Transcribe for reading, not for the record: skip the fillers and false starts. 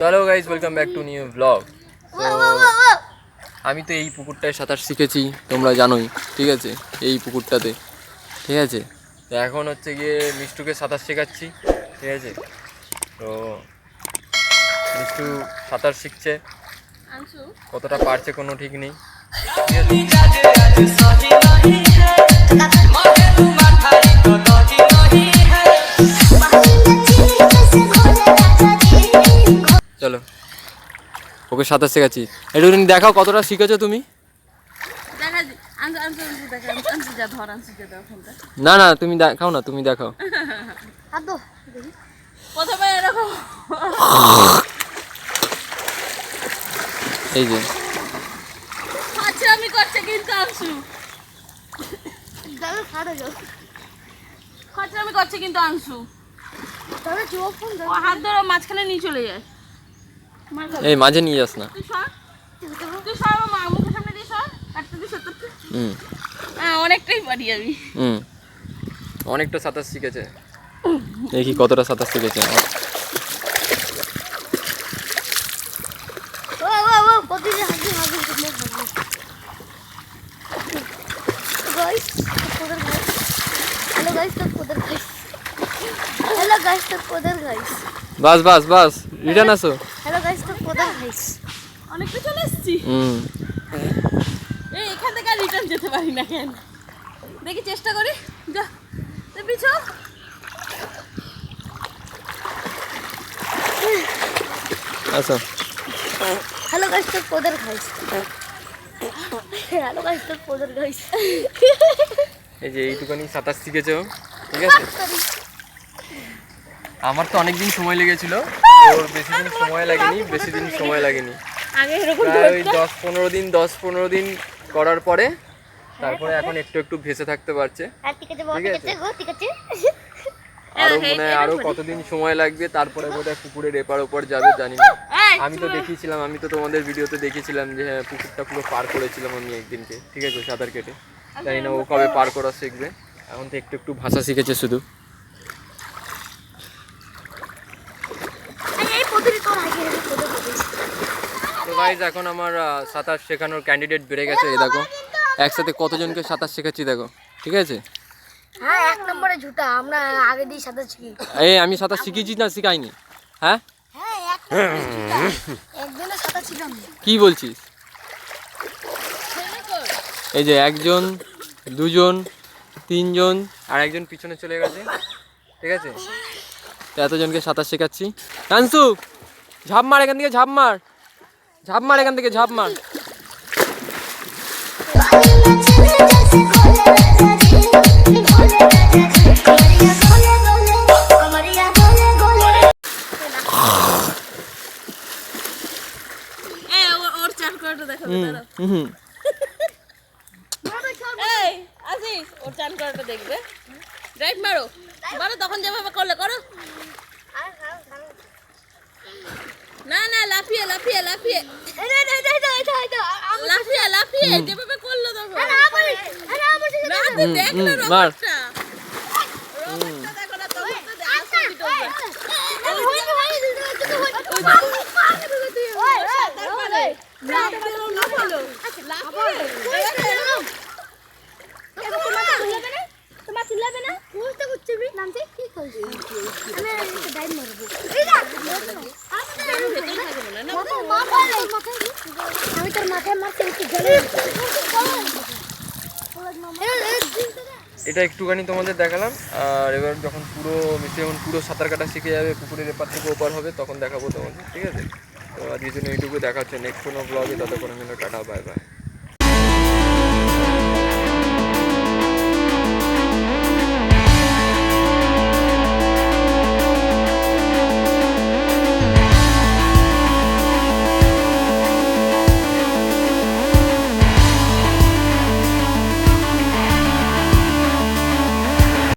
Hello guys, welcome back to new blog. তো আমি তো এই পুকুরটায় সাঁতার শিখেছি, তোমরা জানোই, ঠিক আছে, এই পুকুরটাতে, ঠিক আছে। তো এখন হচ্ছে গিয়ে মিষ্টুকে সাঁতার শেখাচ্ছি, ঠিক আছে। তো মিষ্টু সাঁতার শিখছে, কতটা পারছে কোনো ঠিক নেই, ঠিক আছে। চলো, ওকে সাঁতার শেখাচ্ছি। একটু দেখাও কতটা শিখেছো তুমি। না না, তুমি দেখাও না, তুমি দেখাও। এই যে আমি করছে কিন্তু আমি করছে কিন্তু আংশু হাত ধরে মাঝখানে নিয়ে চলে যায়। এই মাঝে নিয়ে যাস না। অনেকটাই পারি আমি। অনেকটা সাঁতার শিখেছে, দেখি কতটা সাঁতার শিখেছে। বাস বাস বাস, রিটার্ন আসো। অনেকটা চলে এসেছি। এখান থেকে রিটার্ন যেতে পারি না কেন, দেখি চেষ্টা করি। যা পিছো। আচ্ছা, হ্যালো গাইস, তো পোদের গাইস। হ্যালো গাইস, তো পোদের গাইস। এই যে এইটুখানি সাঁতার শিখেছো, ঠিক আছে। আমার তো অনেক দিন সময় লেগেছিল, ওর বেশি দিন সময় লাগেনি, প্রায় ওই 10-15 দিন করার পরে তারপরে এখন একটু ভেসে থাকতে পারছে, ঠিক আছে। আরো মনে হয় আরো কতদিন সময় লাগবে, তারপরে বোধহয় পুকুরের এপার ওপার যাবে, জানি না। আমি তো তোমাদের ভিডিওতে দেখেছিলাম যে হ্যাঁ, পুকুরটা পুরো পার করেছিলাম আমি একদিনকে, ঠিক আছে, সাঁতার কেটে। জানি না ও কবে পার করা শিখবে, এখন তো একটু ভাষা শিখেছে শুধু। তো গাইস, এখন আমার সাঁতার শেখানোর ক্যান্ডিডেট বেড়ে গেছে। এই দেখো একসাথে কতজনকে সাঁতার শেখাচ্ছি, দেখো, ঠিক আছে। হ্যাঁ, এক নম্বরে ঝুটা আমরা আগে দিয়ে সাঁতার শিখি। এই আমি সাঁতার শিখেছি না শিখাইনি? হ্যাঁ, একদিনে সাঁতার শিখাম। কি বলছিস? এই যে 1 জন 2 জন 3 জন আর একজন পিছনে চলে গেছে, ঠিক আছে। তো এতজনকে সাঁতার শেখাচ্ছি। কানসু, ঝাঁপ মার এখান থেকে, ঝাঁপ মার এখান থেকে, ঝাঁপ মার। ওর চান করাটা দেখাবে, ওর চান করাটা দেখবে। রাইট মারো, তখন যেভাবে করলে করো। না না, লাফিয়ে যেভাবে করলো তখন। দেখ না রোবটটা, দেখো না তখন তো আমি তোর মাথায় মারতে এটা একটুখানি তোমাদের দেখালাম। আর এবার যখন পুরো সাঁতার কাটা শিখে যাবে, পুকুরের এপার থেকে ওপার হবে, তখন দেখাবো তোমাদের, ঠিক আছে। তো আজকের জন্য এইটুকু, দেখা হচ্ছে নেক্সট কোনো ব্লগে। ততক্ষণ টাটা, বাই বাই।